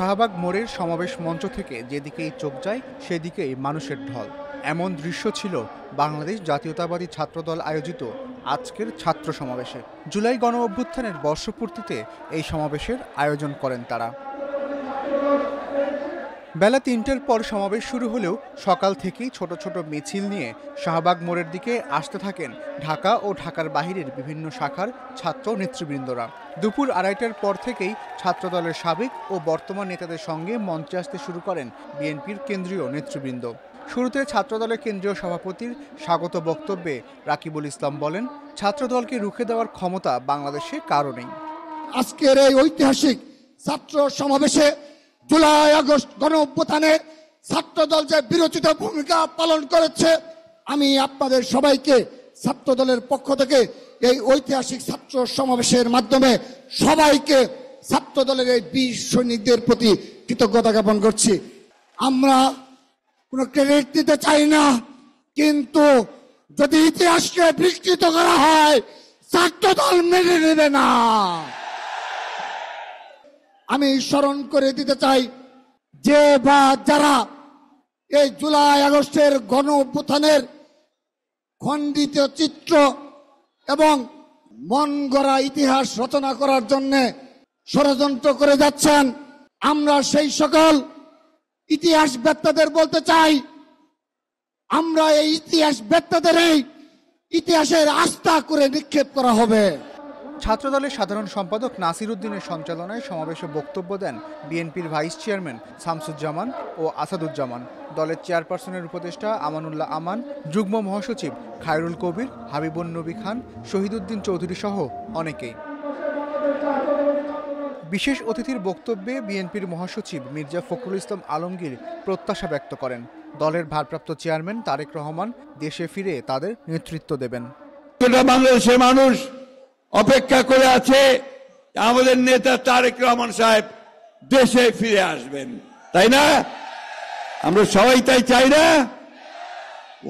শাহবাগ মোড়ের সমাবেশ মঞ্চ থেকে যেদিকেই চোখ যায় সেদিকেই মানুষের ঢল। এমন দৃশ্য ছিল বাংলাদেশ জাতীয়তাবাদী ছাত্রদল আয়োজিত আজকের ছাত্র সমাবেশে। জুলাই গণ অভ্যুত্থানের বর্ষপূর্তিতে এই সমাবেশের আয়োজন করেন তারা। বেলা ৩টার পর সমাবেশ শুরু হলেও সকাল থেকেই ছোট ছোট মিছিল নিয়ে শাহবাগ মোড়ের দিকে আসতে থাকেন ঢাকা ও ঢাকার বাহিরের বিভিন্ন শাখার ছাত্র নেতৃবৃন্দরা। দুপুর ২:৩০টার পর থেকেই ছাত্রদলের সাবেক ও বর্তমান নেতাদের সঙ্গে মঞ্চে আসতে শুরু করেন বিএনপির কেন্দ্রীয় নেতৃবৃন্দ। শুরুতে ছাত্রদলের কেন্দ্রীয় সভাপতির স্বাগত বক্তব্যে রাকিবুল ইসলাম বলেন, ছাত্রদলকে রুখে দেওয়ার ক্ষমতা বাংলাদেশে কারও নেই। আজকের এই ঐতিহাসিক ছাত্র সমাবেশে জুলাই আগস্ট গণ অভ্যুত্থানে ছাত্রদল যে বিরোচিত ভূমিকা পালন করেছে, আমি আপনাদের সবাইকে ছাত্রদলের পক্ষ থেকে এই ঐতিহাসিক ছাত্র সমাবেশের মাধ্যমে সবাইকে ছাত্রদলের এই বীর সৈনিকদের প্রতি কৃতজ্ঞতা জ্ঞাপন করছি। আমরা কোনো ক্রেডিট দিতে চাই না, কিন্তু যদি ইতিহাসকে বিকৃত করা হয় ছাত্রদল মেনে নেবে না। আমি স্মরণ করে দিতে চাই যে বা যারা এই জুলাই আগস্টের গণ অভ্যুত্থানের খণ্ডিত চিত্র এবং মন গড়া ইতিহাস রচনা করার জন্য ষড়যন্ত্র করে যাচ্ছেন, আমরা সেই সকল ইতিহাস বেত্তাদের বলতে চাই, আমরা এই ইতিহাস বেত্তাদের এই ইতিহাসের আস্থা করে নিক্ষেপ করা হবে। ছাত্রদলের সাধারণ সম্পাদক নাসির উদ্দিনের সঞ্চালনায় সমাবেশে বক্তব্য দেন বিএনপির ভাইস চেয়ারম্যান শামসুজ্জামান ও আসাদুজ্জামান, দলের চেয়ারপারসনের উপদেষ্টা আমানুল্লাহ আমান, যুগ্ম মহাসচিব খায়রুল কবির, হাবিবুন নবী খান, শহীদুদ্দিন চৌধুরী সহ অনেকেই। বিশেষ অতিথির বক্তব্যে বিএনপির মহাসচিব মির্জা ফখরুল ইসলাম আলমগীর প্রত্যাশা ব্যক্ত করেন, দলের ভারপ্রাপ্ত চেয়ারম্যান তারেক রহমান দেশে ফিরে তাদের নেতৃত্ব দেবেন। বাংলাদেশের মানুষ অপেক্ষা করে আছে আমাদের নেতা তারেক রহমান সাহেব দেশে ফিরে আসবেন, তাই না? আমরা সবাই তাই চাই না?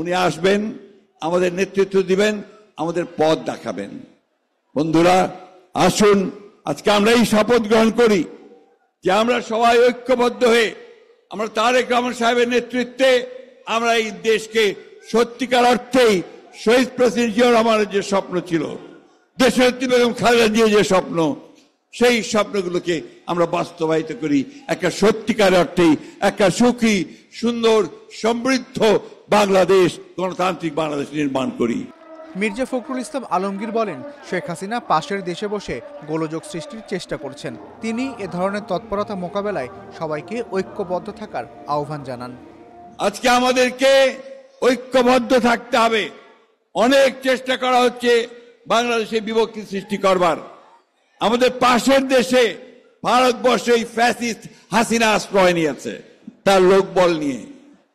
উনি আসবেন, আমাদের নেতৃত্ব দিবেন, আমাদের পথ দেখাবেন। বন্ধুরা, আসুন আজকে আমরা এই শপথ গ্রহণ করি যে আমরা সবাই ঐক্যবদ্ধ হয়ে আমরা তারেক রহমান সাহেবের নেতৃত্বে আমরা এই দেশকে সত্যিকার অর্থেই শহীদ প্রেসিডেন্ট জিয়াউর রহমানের যে স্বপ্ন ছিল, দেশনেত্রী বেগম খালেদা জিয়ার যে স্বপ্ন, সেই স্বপ্নগুলোকে আমরা বাস্তবায়িত করি, একটা সত্যিকার অর্থেই একটা সুখী, সুন্দর, সমৃদ্ধ বাংলাদেশ, গণতান্ত্রিক বাংলাদেশ নির্মাণ করি। মির্জা ফখরুল ইসলাম আলমগীর বলেন, শেখ হাসিনা পাশের দেশে বসে গোলযোগ সৃষ্টির চেষ্টা করছেন। তিনি এ ধরনের তৎপরতা মোকাবেলায় সবাইকে ঐক্যবদ্ধ থাকার আহ্বান জানান। আজকে আমাদেরকে ঐক্যবদ্ধ থাকতে হবে। অনেক চেষ্টা করা হচ্ছে বাংলাদেশে বিভক্তি সৃষ্টি করবার। আমাদের পাশের দেশে ভারতবর্ষে ফ্যাসিস্ট হাসিনা আশ্রয় নিয়েছে তার লোকবল নিয়ে।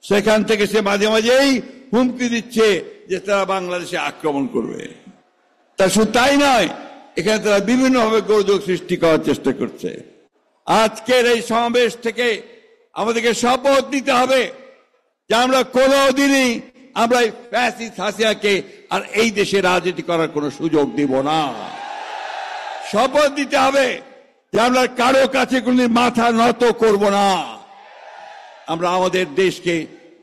সেখান থেকে সে মাঝে মাঝেই হুমকি দিচ্ছে যে তারা বাংলাদেশে আক্রমণ করবে। তা শুধু তাই নয়, এখানে তারা বিভিন্নভাবে গোলযোগ সৃষ্টি করার চেষ্টা করছে। আজকের এই সমাবেশ থেকে আমাদেরকে শপথ নিতে হবে যে আমরা কোনোদিনই আমরা এই ফ্যাসিস্ট হাসিনাকে আর এই দেশে রাজনীতি করার কোনো সুযোগ দিব না। শপথ দিতে হবে যে আমরা কারো কাছে কোনদিন মাথা নত করব না। আমরা আমাদের দেশকে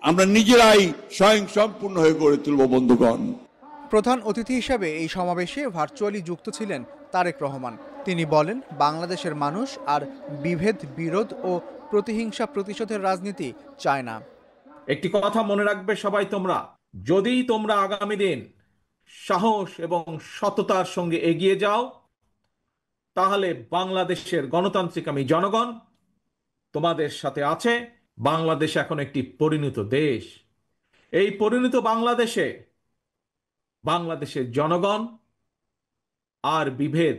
আমরা নিজেরাই স্বয়ং সম্পূর্ণ হয়ে গড়ে তুলব। বন্ধুগণ, প্রধান অতিথি হিসেবে এই সমাবেশে ভার্চুয়ালি যুক্ত ছিলেন তারেক রহমান। তিনি বলেন, বাংলাদেশের মানুষ আর বিভেদ, বিরোধ ও প্রতিহিংসা প্রতিশোধের রাজনীতি চায় না। একটি কথা মনে রাখবে সবাই তোমরা, যদি তোমরা আগামী দিন সাহস এবং সততার সঙ্গে এগিয়ে যাও, তাহলে বাংলাদেশের গণতান্ত্রিক জনগণ তোমাদের সাথে আছে। বাংলাদেশ এখন একটি পরিণত দেশ। এই পরিণত বাংলাদেশে বাংলাদেশের জনগণ আর বিভেদ,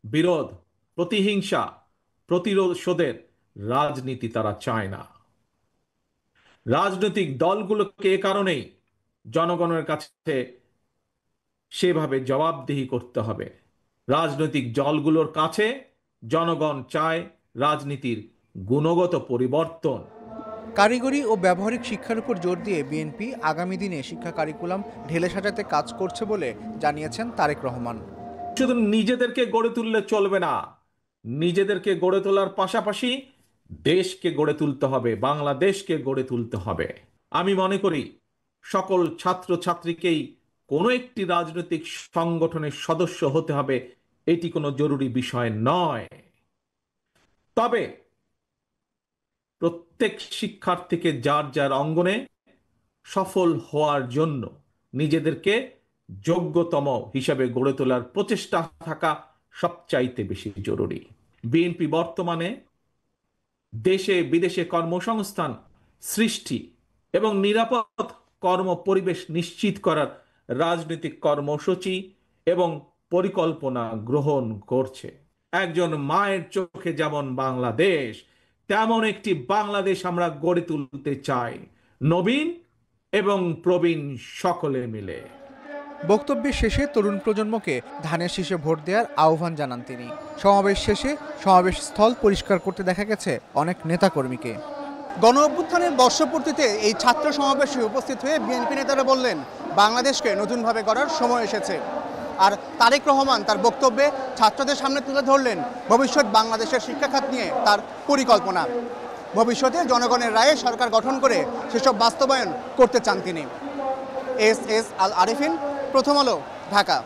বিরোধ, প্রতিহিংসা, প্রতিশোধের রাজনীতি তারা চায় না। রাজনৈতিক দলগুলোকে এ কারণেই জনগণের কাছে সেভাবে জবাবদিহি করতে হবে। রাজনৈতিক দলগুলোর কাছে জনগণ চায় রাজনীতির গুণগত পরিবর্তন। কারিগরি ও ব্যবহারিক শিক্ষার উপর জোর দিয়ে বিএনপি আগামী দিনে শিক্ষা কারিকুলাম ঢেলে সাজাতে কাজ করছে বলে জানিয়েছেন তারেক রহমান। শুধু নিজেদেরকে গড়ে তুললে চলবে না, নিজেদেরকে গড়ে তোলার পাশাপাশি দেশকে গড়ে তুলতে হবে, বাংলাদেশকে গড়ে তুলতে হবে। আমি মনে করি সকল ছাত্রছাত্রীকেই কোনো একটি রাজনৈতিক সংগঠনের সদস্য হতে হবে, এটি কোনো জরুরি বিষয় নয়। তবে প্রত্যেক শিক্ষার্থীকে যার যার অঙ্গনে সফল হওয়ার জন্য নিজেদেরকে যোগ্যতম হিসাবে গড়ে তোলার প্রচেষ্টা থাকা সবচাইতে বেশি জরুরি। বিএনপি বর্তমানে দেশে বিদেশে কর্মসংস্থান সৃষ্টি এবং নিরাপদ কর্ম পরিবেশ নিশ্চিত করার রাজনৈতিক কর্মসূচি এবং পরিকল্পনা গ্রহণ করছে। একজন মায়ের চোখে যেমন বাংলাদেশ, তেমন একটি বাংলাদেশ আমরা গড়ে তুলতে চাই, নবীন এবং প্রবীণ সকলে মিলে। বক্তব্যের শেষে তরুণ প্রজন্মকে ধানের শীষে ভোট দেওয়ার আহ্বান জানান তিনি। সমাবেশ শেষে সমাবেশ স্থল পরিষ্কার করতে দেখা গেছে অনেক নেতাকর্মীকে। গণ অভ্যুত্থানের বর্ষপূর্তিতে এই ছাত্র সমাবেশে উপস্থিত হয়ে বিএনপি নেতারা বললেন, বাংলাদেশকে নতুনভাবে গড়ার সময় এসেছে। আর তারেক রহমান তার বক্তব্যে ছাত্রদের সামনে তুলে ধরলেন ভবিষ্যৎ বাংলাদেশের শিক্ষাখাত নিয়ে তার পরিকল্পনা। ভবিষ্যতে জনগণের রায়ে সরকার গঠন করে সেসব বাস্তবায়ন করতে চান তিনি। এস আল আরিফিন, প্রথম আলো, ঢাকা।